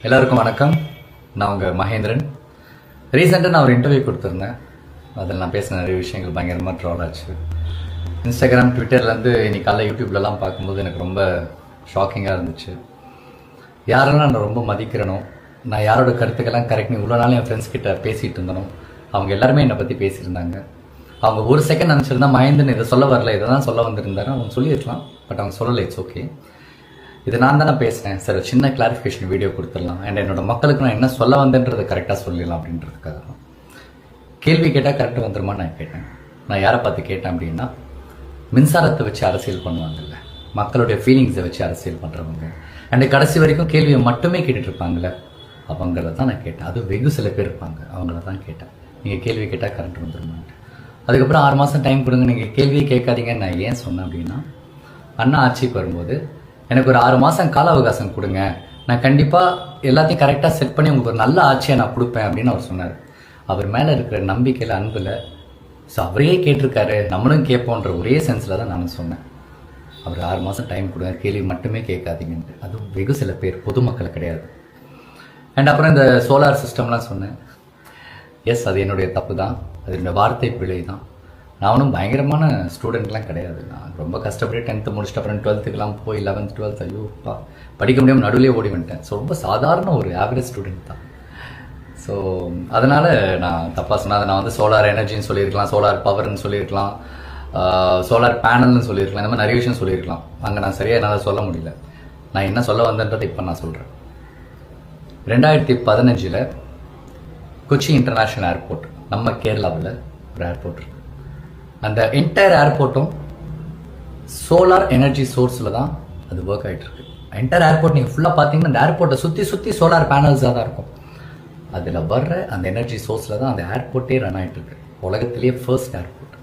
எல்லாருக்கும் வணக்கம். நான் உங்கள் மகேந்திரன். ரீசெண்டாக நான் ஒரு இன்டர்வியூ கொடுத்துருந்தேன். அதில் நான் பேசின நிறைய விஷயங்கள் பயங்கரமாக ட்ரால் ஆச்சு. இன்ஸ்டாகிராம், ட்விட்டர்லேருந்து இன்னைக்கு காலைல யூடியூப்லலாம் பார்க்கும்போது எனக்கு ரொம்ப ஷாக்கிங்காக இருந்துச்சு. யாரெல்லாம் நான் ரொம்ப மதிக்கிறனோ, நான் யாரோட கருத்துக்கெல்லாம் கரெக்ட்னு இவ்வளோ நாள் என் ஃப்ரெண்ட்ஸ் கிட்ட பேசிகிட்டு இருந்தனோ, அவங்க எல்லாருமே என்னை பற்றி பேசியிருந்தாங்க. அவங்க ஒரு செகண்ட் நினச்சிருந்தா மகேந்திரன் இதை சொல்ல வரல, இதை தான் சொல்ல வந்திருந்தாரு அவங்க சொல்லியிருக்கலாம். பட் அவங்க சொல்லலை. It's okay. இது நான் தானே பேசினேன் சார், சின்ன கிளாரிஃபிகேஷன் வீடியோ கொடுத்துடலாம். அண்ட் என்னோட மக்களுக்கு நான் என்ன சொல்ல வந்தேன்றதை கரெக்டாக சொல்லிடலாம் அப்படின்றதுக்காக தான். கேள்வி கேட்டால் கரெக்டாக வந்துருமான்னு நான் கேட்டேன். நான் யாரை பார்த்து கேட்டேன் அப்படின்னா, மின்சாரத்தை வச்சு அரசியல் பண்ணுவாங்கல்ல, மக்களுடைய ஃபீலிங்ஸை வச்சு அரசியல் பண்ணுறவங்க, அண்ட் கடைசி வரைக்கும் கேள்வியை மட்டுமே கேட்டுட்டு இருப்பாங்கல்ல, அவங்கள தான் நான் கேட்டேன். அது வெகு சில பேர் இருப்பாங்க, அவங்கள தான் கேட்டேன். நீங்கள் கேள்வி கேட்டால் கரெக்ட் வந்துருமான்ட்டு. அதுக்கப்புறம் 6 மாதம் டைம் கொடுங்க, நீங்கள் கேள்வியே கேட்காதீங்கன்னு நான் ஏன் சொன்னேன் அப்படின்னா, அண்ணா ஆட்சிக்கு வரும்போது எனக்கு ஒரு 6 மாதம் கால அவகாசம் கொடுங்க, நான் கண்டிப்பாக எல்லாத்தையும் கரெக்டாக செட் பண்ணி உங்களுக்கு ஒரு நல்ல ஆட்சியை நான் கொடுப்பேன் அப்படின்னு அவர் சொன்னார். அவர் மேலே இருக்கிற நம்பிக்கையில், அன்பில், ஸோ அவரே கேட்டிருக்காரு, நம்மளும் கேட்போன்ற ஒரே சென்ஸில் தான் நான் சொன்னேன். அவர் 6 மாதம் டைம் கொடுங்க, கேள்வி மட்டுமே கேட்காதீங்கன்ட்டு. அதுவும் வெகு சில பேர், பொதுமக்கள் கிடையாது. அண்ட் அப்புறம் இந்த சோலார் சிஸ்டம்லாம் சொன்னேன். எஸ், அது என்னுடைய தப்பு தான், அது என்னோடய வார்த்தை பிழை தான். நான் ஒன்றும் பயங்கரமான ஸ்டூடெண்ட்லாம் கிடையாது. நான் ரொம்ப கஷ்டப்பட்டு 10th முடிச்சுட்டு அப்புறம் 12th போய் 11th 12th ஐயோப்பா படிக்க முடியாமல் நடுவிலே ஓடி வந்துட்டேன். ஸோ ரொம்ப சாதாரண ஒரு ஆவரேஜ் ஸ்டூடெண்ட் தான். ஸோ அதனால் நான் தப்பாக சொன்னேன். அதை நான் வந்து சோலார் எனர்ஜின்னு சொல்லியிருக்கலாம், சோலார் பவர்னு சொல்லியிருக்கலாம், சோலார் பேனல்னு சொல்லியிருக்கலாம், இந்த மாதிரி நிறைய விஷயம் சொல்லியிருக்கலாம். அங்கே நான் சரியாக என்னால் சொல்ல முடியல. நான் என்ன சொல்ல வந்தேன்றதை இப்போ நான் சொல்கிறேன். 2015 கொச்சி இன்டர்நேஷ்னல் ஏர்போர்ட், நம்ம கேரளாவில் ஒரு ஏர்போர்ட் இருக்குது. அந்த என்டையர் ஏர்போர்ட்டும் சோலார் எனர்ஜி சோர்ஸில் தான் அது ஒர்க் ஆகிட்டு இருக்கு. என்டையர் ஏர்போர்ட் நீங்கள் ஃபுல்லாக பார்த்தீங்கன்னா அந்த ஏர்போர்ட்டை சுற்றி சோலார் பேனல்ஸாக தான் இருக்கும். அதில் வர்ற அந்த எனர்ஜி சோர்ஸில் தான் அந்த ஏர்போர்ட்டே ரன் ஆகிட்டு இருக்கு. உலகத்திலேயே ஃபர்ஸ்ட் ஏர்போர்ட்.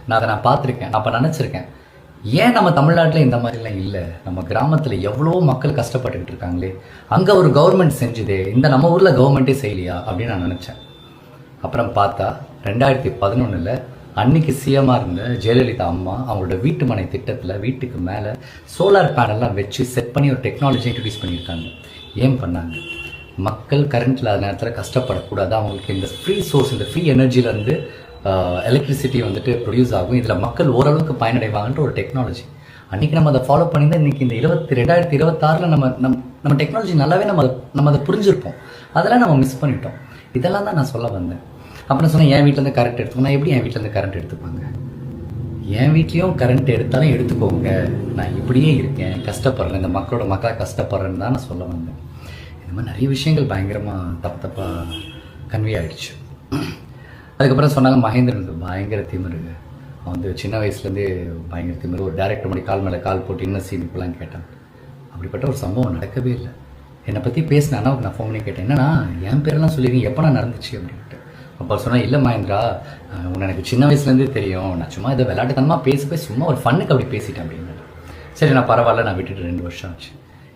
நான் அதை நான் பார்த்துருக்கேன். நான் அப்போ நினச்சிருக்கேன், ஏன் நம்ம தமிழ்நாட்டில் இந்த மாதிரிலாம் இல்லை, நம்ம கிராமத்தில் எவ்வளோ மக்கள் கஷ்டப்பட்டுக்கிட்டு இருக்காங்களே, அங்கே ஒரு கவர்மெண்ட் செஞ்சுதே, இந்த நம்ம ஊரில் கவர்மெண்ட்டே செய்யலையா அப்படின்னு நான் நினச்சேன். அப்புறம் பார்த்தா 2011 அன்னைக்கு சிஎம்மாக இருந்த ஜெயலலிதா அம்மா அவங்களோட வீட்டு மனை திட்டத்தில் வீட்டுக்கு மேலே சோலார் பேனல்லாம் வச்சு செட் பண்ணி ஒரு டெக்னாலஜி இன்ட்ரடியூஸ் பண்ணியிருக்காங்க. ஏன் பண்ணாங்க? மக்கள் கரண்ட் இல்லாத நேரத்தில் கஷ்டப்படக்கூடாது, அவங்களுக்கு இந்த ஃப்ரீ சோர்ஸ், இந்த ஃப்ரீ எனர்ஜிலேருந்து எலக்ட்ரிசிட்டி வந்துட்டு ப்ரொடியூஸ் ஆகும், இதில் மக்கள் ஓரளவுக்கு பயனடைவாங்கன்ற ஒரு டெக்னாலஜி. அன்றைக்கி நம்ம அதை ஃபாலோ பண்ணி தான் இன்றைக்கி இந்த 2026 நம்ம டெக்னாலஜி நல்லாவே நம்ம அதை புரிஞ்சிருப்போம். அதெல்லாம் நம்ம மிஸ் பண்ணிட்டோம். இதெல்லாம் தான் நான் சொல்ல வந்தேன். அப்புறம் சொன்னேன், என் வீட்டிலேருந்து கரண்ட் எடுத்துக்கணும். நான் எப்படி என் வீட்டிலேருந்து கரண்ட் எடுத்துப்பாங்க? என் வீட்லேயும் கரண்ட் எடுத்தாலும் எடுத்துக்கோங்க, நான் இப்படியே இருக்கேன், கஷ்டப்படுறேன், இந்த மக்களாக கஷ்டப்படுறேன்னு தான் நான் சொல்ல வந்தேன். இந்த மாதிரி நிறைய விஷயங்கள் பயங்கரமாக தப்பாக கன்வே ஆகிடுச்சு. அதுக்கப்புறம் சொன்னாங்க, மகேந்திரனுக்கு பயங்கர திமிரு, அவன் வந்து சின்ன வயசுலேருந்தே பயங்கர திமிரு, ஒரு டேரக்டர் மணி கால் மேலே கால் போட்டு இன்னும் சீன் இப்பெல்லாம் கேட்டான். அப்படிப்பட்ட ஒரு சம்பவம் நடக்கவே இல்லை. என்னை பற்றி பேசினா நான் ஃபோன் பண்ணி கேட்டேன், என்னன்னா என் பேரெல்லாம் சொல்லியிருக்கீங்க, எப்போ நான் நடந்துச்சு அப்படின்ட்டு. அப்போ சொன்னால், இல்லை மகேந்திரா, உன்னை எனக்கு சின்ன வயசுலேருந்தே தெரியும், நான் சும்மா இதை விளையாட்டுத்தனமாக பேசி சும்மா ஒரு ஃபன்னுக்கு அப்படி பேசிட்டேன் அப்படின்னு. சரி, நான் பரவாயில்ல, நான் விட்டுட்டு 2 வருஷம் ஆச்சு.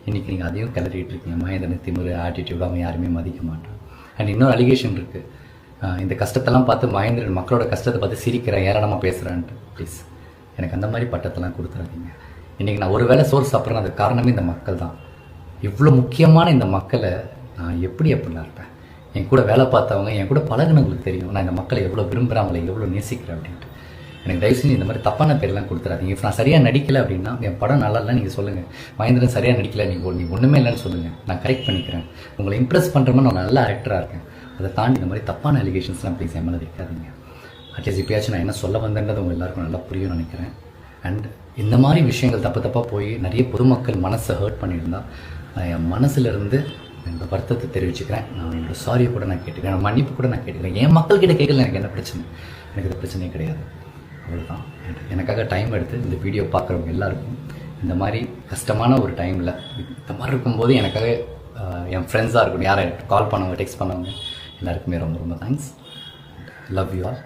இன்றைக்கி நீங்கள் அதையும் கிளறிட்டு இருக்கீங்க. மகேந்திரன் திமிரு, ஆட்டிடியூட், அவன் யாருமே மதிக்க மாட்டான். அண்ட் இன்னொரு அலிகேஷன் இருக்குது, இந்த கஷ்டத்தெல்லாம் பார்த்து மகேந்திரன் மக்களோட கஷ்டத்தை பார்த்து சிரிக்கிறேன், ஏராளமாக பேசுகிறான்ட்டு. ப்ளீஸ் எனக்கு அந்த மாதிரி பட்டத்தெல்லாம் கொடுத்துறாதீங்க. இன்றைக்கி நான் ஒரு வேளை சோறு சாப்பிட்றேன், அதுக்கு காரணமே இந்த மக்கள் தான். இவ்வளோ முக்கியமான இந்த மக்களை நான் எப்படிலாம் இருப்பேன்? என் கூட வேலை பார்த்தவங்க, என் கூட பழகினவங்களுக்கு தெரியும் நான் இந்த மக்களை எவ்வளோ விரும்புகிறேன், அவங்களை எவ்வளோ நேசிக்கிறேன் அப்படின்ட்டு. எனக்கு தயவு செஞ்சு இந்த மாதிரி தப்பான பேர்லாம் கொடுத்துறாதீங்க. இப்போ நான் சரியாக நடிக்கலை அப்படின்னா, என் படம் நல்லா இல்லை நீங்கள் சொல்லுங்கள், மகேந்திரன் சரியாக நடிக்கலை, நீ ஒன்றுமே இல்லைன்னு சொல்லுங்கள், நான் கரெக்ட் பண்ணிக்கிறேன். உங்களை இம்ப்ரெஸ் பண்ணுற மாதிரி நான் நல்ல ஆக்டராக இருக்கேன். அதை தாண்டி இந்த மாதிரி தப்பான அலிகேஷன்ஸ்லாம் ப்ளீஸ் என் மேலே வைக்காதீங்க. அட்லீஸ்ட் இப்போயாச்சும் நான் என்ன சொல்ல வந்தேன்றது உங்கள் எல்லாருக்கும் நல்லா புரியும் நினைக்கிறேன். அண்ட் இந்த மாதிரி விஷயங்கள் தப்பாக போய் நிறைய பொதுமக்கள் மனசை ஹர்ட் பண்ணியிருந்தால் நான் என் மனசுலேருந்து என்னோட வருத்தத்தை தெரிவிச்சுக்கிறேன். நான் என்னோட சாரியை கூட நான் கேட்டுக்கிறேன், மன்னிப்பு கூட நான் கேட்டுக்கிறேன். என் மக்கள்கிட்ட கேட்கல எனக்கு என்ன பிரச்சனை, எனக்கு இது பிரச்சனையே கிடையாது. அவ்வளோதான். எனக்காக டைம் எடுத்து இந்த வீடியோ பார்க்குறவங்க எல்லாருக்கும், இந்த மாதிரி கஷ்டமான ஒரு டைமில் இந்த மாதிரி இருக்கும்போது எனக்காக என் ஃப்ரெண்ட்ஸாக இருக்கட்டும், யாரை கால் பண்ணவங்க, டெக்ஸ்ட் பண்ணவங்க எல்லாருக்குமே ரொம்ப ரொம்ப தேங்க்ஸ். Love you all.